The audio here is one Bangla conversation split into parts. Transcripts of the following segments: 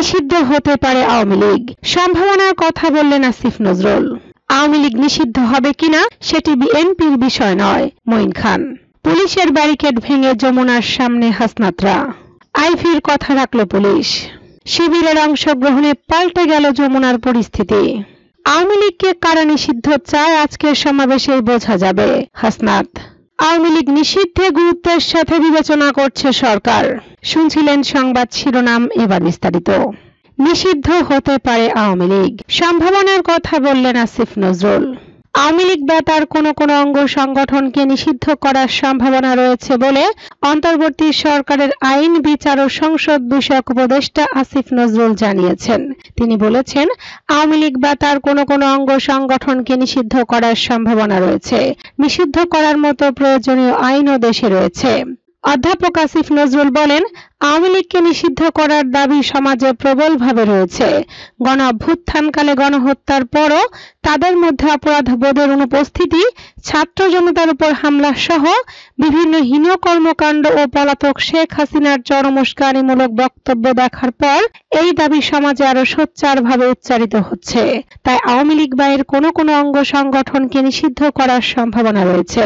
নিষিদ্ধ হতে পারে আওয়ামী লীগ, সম্ভাবনার কথা বললেন আসিফ নজরুল। আওয়ামী লীগ নিষিদ্ধ হবে কিনা সেটি বিএনপির বিষয় নয়, মঈন খান। পুলিশের ব্যারিকেড ভেঙে যমুনার সামনে হাসনাতরা। আইভীর কথা রাখল পুলিশ। শিবিরের অংশগ্রহণে পাল্টে গেল যমুনার পরিস্থিতি। আওয়ামী লীগকে কারা নিষিদ্ধ চায় আজকের সমাবেশে বোঝা যাবে, হাসনাত। আওয়ামী লীগ নিষিদ্ধে গুরুত্বের সাথে বিবেচনা করছে সরকার। শুনছিলেন সংবাদ শিরোনাম, এবার বিস্তারিত। নিষিদ্ধ হতে পারে আওয়ামী লীগ, সম্ভাবনার কথা বললেন আসিফ নজরুল। আওয়ামী লীগ বা তার কোনো অঙ্গ সংগঠনকে নিষিদ্ধ করার সম্ভাবনা রয়েছে বলে অন্তর্বর্তী সরকারের আইন, বিচার ও সংসদ বিষয়ক উপদেষ্টা আসিফ নজরুল জানিয়েছেন। তিনি বলেছেন, আওয়ামী লীগ বা তার কোনো অঙ্গ সংগঠনকে নিষিদ্ধ করার সম্ভাবনা রয়েছে। নিষিদ্ধ করার মতো প্রয়োজনীয় আইনও দেশে রয়েছে। অধ্যাপক আসিফ নজরুল বলেন, আওয়ামী লীগকে নিষিদ্ধ করার দাবি সমাজে প্রবলভাবে রয়েছে। গণ অভ্যুত্থানকালে গণহত্যার পরও তাদের মধ্যে অপরাধবোধের অনুপস্থিতি, ছাত্র জনতার উপর হামলা সহ বিভিন্ন হীন কর্মকাণ্ড ও পলাতক শেখ হাসিনার চরম উস্কানিমূলক বক্তব্য দেখার পর এই দাবি সমাজে আরো সোচ্চারভাবে উচ্চারিত হচ্ছে। তাই আওয়ামী লীগ বা এর কোনো অঙ্গ সংগঠনকে নিষিদ্ধ করার সম্ভাবনা রয়েছে।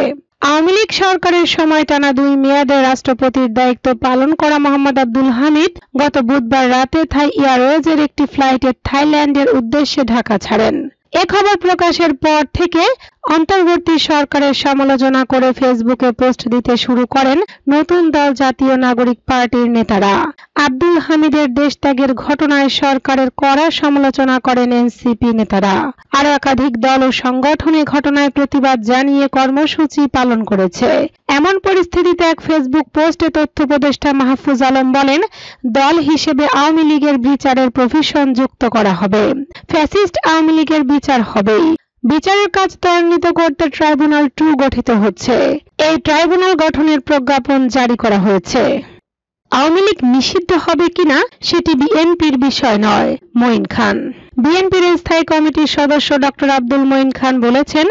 আওয়ামী লীগ সরকারের সময় টানা 2 মেয়াদে রাষ্ট্রপতির দায়িত্ব পালন করা মোহাম্মদ আব্দুল হামিদ গত বুধবার রাতে থাই এয়ারওয়েজের একটি ফ্লাইটে থাইল্যান্ডের উদ্দেশ্যে ঢাকা ছাড়েন। এ খবর প্রকাশের পর থেকে অন্তর্বর্তী সরকারের সমালোচনা করে ফেসবুকে পোস্ট দিতে শুরু করেন নতুন দল জাতীয় নাগরিক পার্টির নেতারা। আব্দুল হামিদের দেশত্যাগের ঘটনায় সরকারের কড়া সমালোচনা করেন এনসিপি নেতারা। আরো একাধিক দল ও সংগঠন এ ঘটনায় প্রতিবাদ জানিয়ে কর্মসূচি পালন করেছে। এমন পরিস্থিতিতে এক ফেসবুক পোস্টে তথ্য উপদেষ্টা মাহফুজ আলম বলেন, দল হিসেবে আওয়ামী লীগের বিচারের প্রভিশন যুক্ত করা হবে। ফ্যাসিস্ট আওয়ামী লীগের বিচার হবেই। বিচারের কাজ ত্বরান্বিত করতে ট্রাইব্যুনাল 2 গঠিত হচ্ছে। এই ট্রাইব্যুনাল গঠনের প্রজ্ঞাপন জারি করা হয়েছে। আওয়ামী লীগ নিষিদ্ধ হবে কিনা সেটি বিএনপির বিষয় নয়, মঈন খান। বিএনপির স্থায়ী কমিটির সদস্য ডক্টর আব্দুল মঈন খান বলেছেন,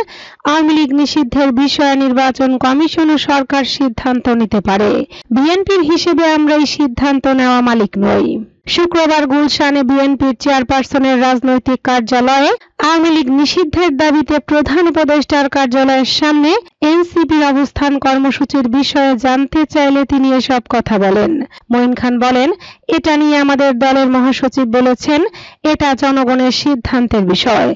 আওয়ামী লীগ নিষিদ্ধের বিষয়ে নির্বাচন কমিশন ও সরকার সিদ্ধান্ত নিতে পারে। বিএনপির হিসেবে আমরা এই সিদ্ধান্ত নেওয়া মালিক নই। শুক্রবার গুলশানে বিএনপির চেয়ারপারসনের রাজনৈতিক কার্যালয়ে আওয়ামী লীগ নিষিদ্ধের দাবিতে প্রধান উপদেষ্টার কার্যালয়ের সামনে এনসিপির অবস্থান কর্মসূচির বিষয়ে জানতে চাইলে তিনি এসব কথা বলেন। মঈন খান বলেন, এটা নিয়ে আমাদের দলের মহাসচিব বলেছেন, এটা জনগণের সিদ্ধান্তের বিষয়।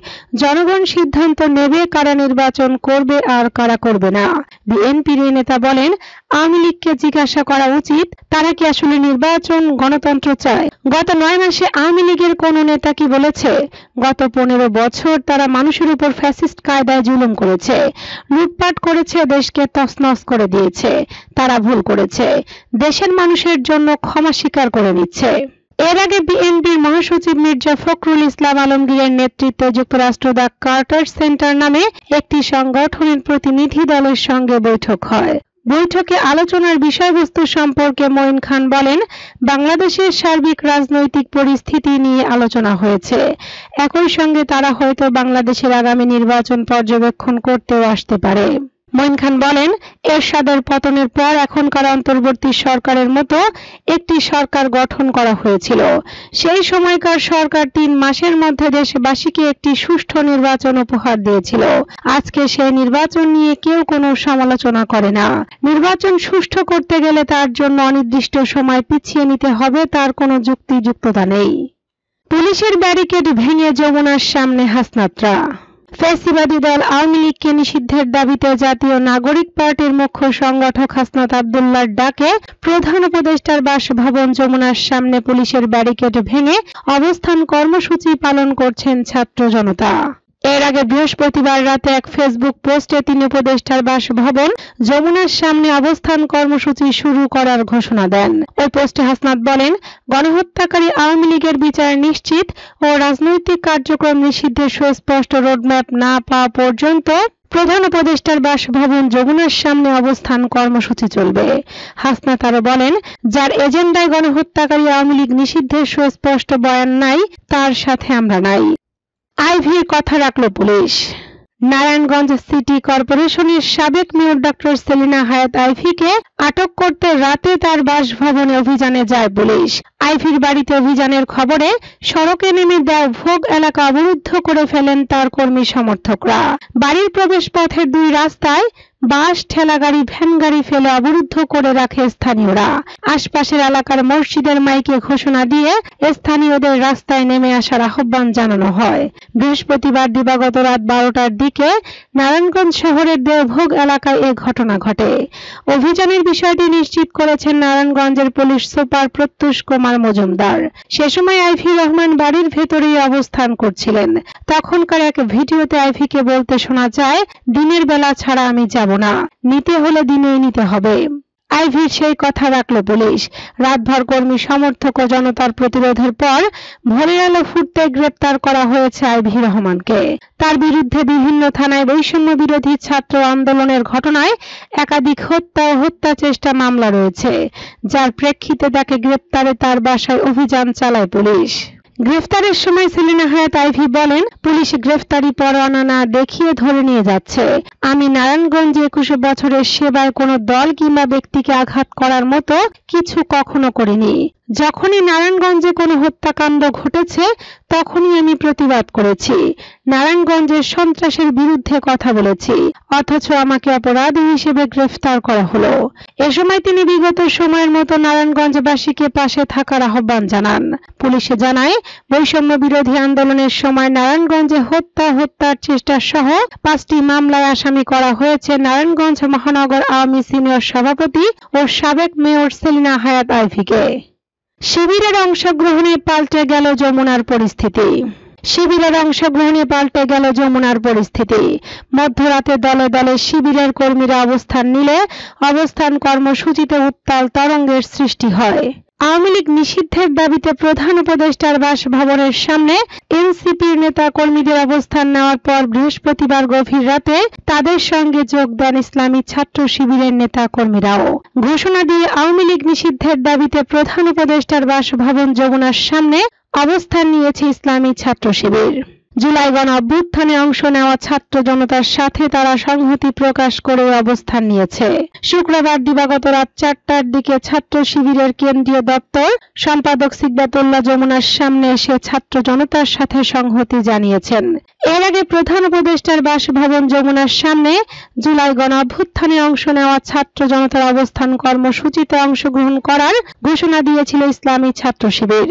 জনগণ সিদ্ধান্ত নেবে কারা নির্বাচন করবে আর কারা করবে না। বিএনপির নেতা বলেন, আওয়ামী লীগকে জিজ্ঞাসা করা উচিত, তারা কি আসলে নির্বাচন গণতন্ত্র চায়? গত 9 মাসে আওয়ামী লীগের কোন নেতা কি বলেছে? গত 15 বছর তারা মানুষের উপর ফ্যাসিস্ট কায়দায় জুলুম করেছে, লুটপাট করেছে, দেশকে তছনছ করে দিয়েছে। তারা ভুল করেছে, দেশের মানুষের জন্য ক্ষমা স্বীকার করে নিচ্ছে। এর আগে বিএনপির মহাসচিব মির্জা ফখরুল ইসলাম আলমগীরের নেতৃত্বে যুক্তরাষ্ট্র দ্য কার্টার সেন্টার নামে একটি সংগঠনের প্রতিনিধি দলের সঙ্গে বৈঠক হয়। বৈঠকে আলোচনার বিষয়বস্তু সম্পর্কে মঈন খান বলেন, বাংলাদেশের সার্বিক রাজনৈতিক পরিস্থিতি নিয়ে আলোচনা হয়েছে। একই সঙ্গে তারা হয়তো বাংলাদেশের আগামী নির্বাচন পর্যবেক্ষণ করতেও আসতে পারে। মঈন খান বলেন, এরশাদের পতনের পর এখনকার অন্তর্বর্তী সরকারের মতো একটি সরকার গঠন করা হয়েছিল। সেই সময়কার সরকার 3 মাসের মধ্যে দেশবাসীকে একটি সুষ্ঠু নির্বাচন উপহার দিয়েছিল। আজকে সেই নির্বাচন নিয়ে কেউ কোনো সমালোচনা করে না। নির্বাচন সুষ্ঠু করতে গেলে তার জন্য অনির্দিষ্ট সময় পিছিয়ে নিতে হবে, তার কোনো যুক্তিযুক্ততা নেই। পুলিশের ব্যারিকেড ভেঙে যমুনার সামনে হাসনাতরা। ফ্যাসিবাদী দল আওয়ামী লীগকে নিষিদ্ধের দাবিতে জাতীয় নাগরিক পার্টির মুখ্য সংগঠক হাসনাত আব্দুল্লাহর ডাকে প্রধান উপদেষ্টার বাসভবন যমুনার সামনে পুলিশের ব্যারিকেড ভেঙে অবস্থান কর্মসূচি পালন করছেন ছাত্র জনতা। এর আগে বৃহস্পতিবার রাতে এক ফেসবুক পোস্টে তিনি উপদেষ্টার বাসভবন যমুনার সামনে অবস্থান কর্মসূচি শুরু করার ঘোষণা দেন। ওই পোস্টে হাসনাত বলেন, গণহত্যাকারী আওয়ামী লীগের বিচার নিশ্চিত ও রাজনৈতিক কার্যক্রম নিষিদ্ধের সুস্পষ্ট রোডম্যাপ না পাওয়া পর্যন্ত প্রধান উপদেষ্টার বাসভবন যমুনার সামনে অবস্থান কর্মসূচি চলবে। হাসনাত আরো বলেন, যার এজেন্ডায় গণহত্যাকারী আওয়ামী লীগ নিষিদ্ধের সুস্পষ্ট বয়ান নাই, তার সাথে আমরা নাই। আইভীর কথা রাখল পুলিশ। নারায়ণগঞ্জ সিটি কর্পোরেশনের সাবেক মেয়র ডক্টর সেলিনা হায়াত আইভীকে আটক করতে রাতে তার বাসভবনে অভিযানে যায় পুলিশ। আইভীর বাড়িতে অভিযানের খবরে সড়কে নেমে দেওভোগ এলাকা অবরুদ্ধ করে ফেলেন তার কর্মী সমর্থকরা। বাড়ির প্রবেশ পথের দুই রাস্তায় বাস, ঠেলাগাড়ি, ভ্যান গাড়ি ফেলে অবরুদ্ধ করে রাখে স্থানীয়রা। আশপাশের এলাকার মসজিদের মাইকে ঘোষণা দিয়ে স্থানীয়দের রাস্তায় নেমে আসার আহ্বান জানানো হয়। বৃহস্পতিবার দিবাগত রাত 12টার দিকে নারায়ণগঞ্জ শহরের দেওভোগ এলাকায় এ ঘটনা ঘটে। অভিযানের বিষয়টি নিশ্চিত করেছেন নারায়ণগঞ্জের পুলিশ সুপার প্রত্যুষ কুমার মজুমদার। সে সময় আইভী রহমান বাড়ির ভেতরেই অবস্থান করছিলেন। তখনকার এক ভিডিওতে আইভীকে বলতে শোনা যায়, দিনের বেলা ছাড়া আমি যাব না, নিতে হলে দিনেই নিতে হবে। আইভীর সেই কথা রাখল পুলিশ। রাতভর কর্মী সমর্থক ও জনতার প্রতিরোধের পর ভোরের আলো ফুটতে গ্রেপ্তার করা হয়েছে আইভী রহমানকে। তার বিরুদ্ধে বিভিন্ন থানায় বৈষম্য বিরোধী ছাত্র আন্দোলনের ঘটনায় একাধিক হত্যা ও হত্যা চেষ্টা মামলা রয়েছে, যার প্রেক্ষিতে তাকে গ্রেপ্তারে তার বাসায় অভিযান চালায় পুলিশ। গ্রেফতারের সময় সেলিনা হায়াত আইভী বলেন, পুলিশ গ্রেফতারি পরোয়ানা না দেখিয়ে ধরে নিয়ে যাচ্ছে। আমি নারায়ণগঞ্জে 21 বছরের সেবায় কোনো দল কিংবা ব্যক্তিকে আঘাত করার মতো কিছু কখনো করিনি। যখনই নারায়ণগঞ্জে কোনো হত্যাকাণ্ড ঘটেছে তখনই আমি প্রতিবাদ করেছি, নারায়ণগঞ্জের সন্ত্রাসের বিরুদ্ধে কথা বলেছি, অথচ আমাকে অপরাধী হিসেবে গ্রেফতার করা হলো। এ সময় তিনি বিগত সময়ের মতো নারায়ণগঞ্জবাসীকে পাশে থাকার আহ্বান জানান। পুলিশে জানায়, বৈষম্য বিরোধী আন্দোলনের সময় নারায়ণগঞ্জে হত্যার চেষ্টা সহ 5টি মামলায় আসামি করা হয়েছে নারায়ণগঞ্জ মহানগর আওয়ামী সিনিয়র সভাপতি ও সাবেক মেয়র সেলিনা হায়াত আইভীকে। শিবিরের অংশগ্রহণে পাল্টে গেল যমুনার পরিস্থিতি। শিবিরের অংশগ্রহণে পাল্টে গেল যমুনার পরিস্থিতি। মধ্যরাতে দলে দলে শিবিরের কর্মীরা অবস্থান নিলে অবস্থান কর্মসূচিতে উত্তাল তরঙ্গের সৃষ্টি হয়। আওয়ামী লীগ নিষিদ্ধের দাবিতে প্রধান উপদেষ্টার বাসভবনের সামনে এনসিপির নেতা কর্মীদের অবস্থান নেওয়ার পর বৃহস্পতিবার গভীর রাতে তাদের সঙ্গে যোগ দেন ইসলামী ছাত্র শিবিরের নেতা কর্মীরাও। ঘোষণা দিয়ে আওয়ামী লীগ নিষিদ্ধের দাবিতে প্রধান উপদেষ্টার বাসভবন যমুনার সামনে অবস্থান নিয়েছে ইসলামী ছাত্র শিবির। জুলাই গণ অভ্যুত্থানে অংশ নেওয়া ছাত্র জনতার সাথে তারা সংহতি প্রকাশ করে অবস্থান নিয়েছে। শুক্রবার দিবাগত রাত 4টার দিকে ছাত্র শিবিরের কেন্দ্রীয় দপ্তর সম্পাদক সিকদাতুল্লাহ যমুনার সামনে এসে ছাত্র জনতার সাথে সংহতি জানিয়েছেন। এর আগে প্রধান উপদেষ্টার বাসভবন যমুনার সামনে জুলাই গণ অভ্যুত্থানে অংশ নেওয়া ছাত্র জনতার অবস্থান কর্মসূচিতে অংশগ্রহণ করার ঘোষণা দিয়েছিল ইসলামী ছাত্র শিবির।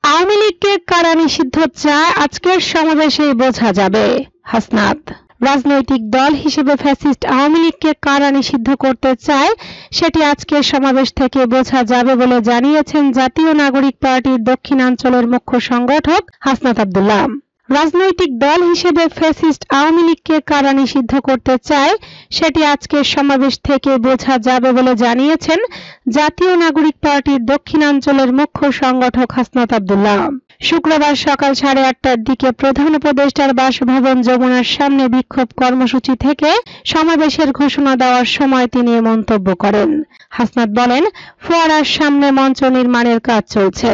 আওয়ামী লীগকে কারা নিষিদ্ধ চায় আজকের সমাবেশে বোঝা যাবে। হাসনাত, রাজনৈতিক দল হিসেবে ফ্যাসিস্ট আওয়ামী লীগকে কারা নিষিদ্ধ করতে চায় সেটি আজকের সমাবেশ থেকে বোঝা যাবে বলে জানিয়েছেন জাতীয় নাগরিক পার্টির দক্ষিণাঞ্চলের মুখ্য সংগঠক হাসনাত আব্দুল্লাহ। রাজনৈতিক দল হিসেবে ফ্যাসিস্ট আওয়ামী লীগকে কারা নিষিদ্ধ করতে চায় সেটি আজকের সমাবেশ থেকে বোঝা যাবে বলে জানিয়েছেন জাতীয় নাগরিক পার্টির দক্ষিণাঞ্চলের মুখ্য সংগঠক হাসনাত আব্দুল্লাহ। শুক্রবার সকাল 8:30টার দিকে প্রধান উপদেষ্টার বাসভবন যমুনার সামনে বিক্ষোভ কর্মসূচি থেকে সমাবেশের ঘোষণা দেওয়ার সময় তিনি এ মন্তব্য করেন। হাসনাত বলেন, ফোয়ারার সামনে মঞ্চ নির্মাণের কাজ চলছে।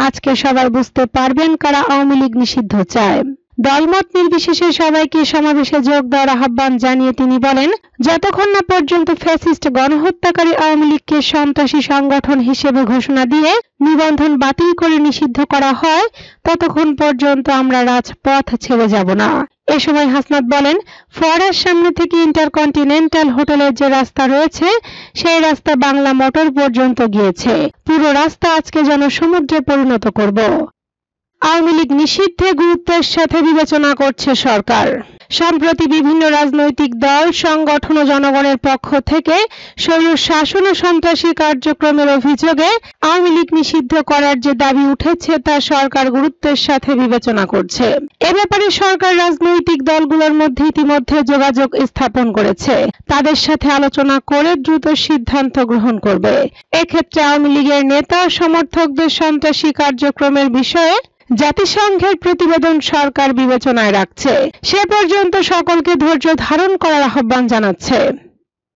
আজকে সবাই বুঝতে পারবেন কারা আওয়ামী লীগ নিষিদ্ধ চায়। দলমত নির্বিশেষে সবাইকে সমাবেশে যোগ দেওয়ার আহ্বান জানিয়ে তিনি বলেন, যতক্ষণ না পর্যন্ত ফ্যাসিস্ট গণহত্যাকারী আওয়ামী লীগকে সন্ত্রাসী সংগঠন হিসেবে ঘোষণা দিয়ে নিবন্ধন বাতিল করে নিষিদ্ধ করা হয় ততক্ষণ পর্যন্ত আমরা রাজপথ ছেড়ে যাব না। এ সময় হাসনাত বলেন, ফোয়ারার সামনে থেকে ইন্টারকন্টিনেন্টাল হোটেলের যে রাস্তা রয়েছে সেই রাস্তা বাংলা মোটর পর্যন্ত গিয়েছে। পুরো রাস্তা আজকে জনসমুদ্রে পরিণত করব। আওয়ামী লীগ নিষিদ্ধে গুরুত্বের সাথে বিবেচনা করছে সরকার। সম্প্রতি বিভিন্ন রাজনৈতিক দল, সংগঠন ও জনগণের পক্ষ থেকে স্বৈর শাসন ও সন্ত্রাসী কার্যক্রমের অভিযোগে আওয়ামী লীগ নিষিদ্ধ করার যে দাবি উঠেছে তা সরকার গুরুত্বের সাথে বিবেচনা করছে। এ ব্যাপারে সরকার রাজনৈতিক দলগুলোর মধ্যে ইতিমধ্যে যোগাযোগ স্থাপন করেছে। তাদের সাথে আলোচনা করে দ্রুত সিদ্ধান্ত গ্রহণ করবে। এক্ষেত্রে আওয়ামী লীগের নেতা সমর্থকদের সন্ত্রাসী কার্যক্রমের বিষয়ে জাতিসংঘের প্রতিবেদন সরকার বিবেচনায় রাখছে। সে পর্যন্ত সকলকে ধৈর্য ধারণ করার আহ্বান জানাচ্ছে।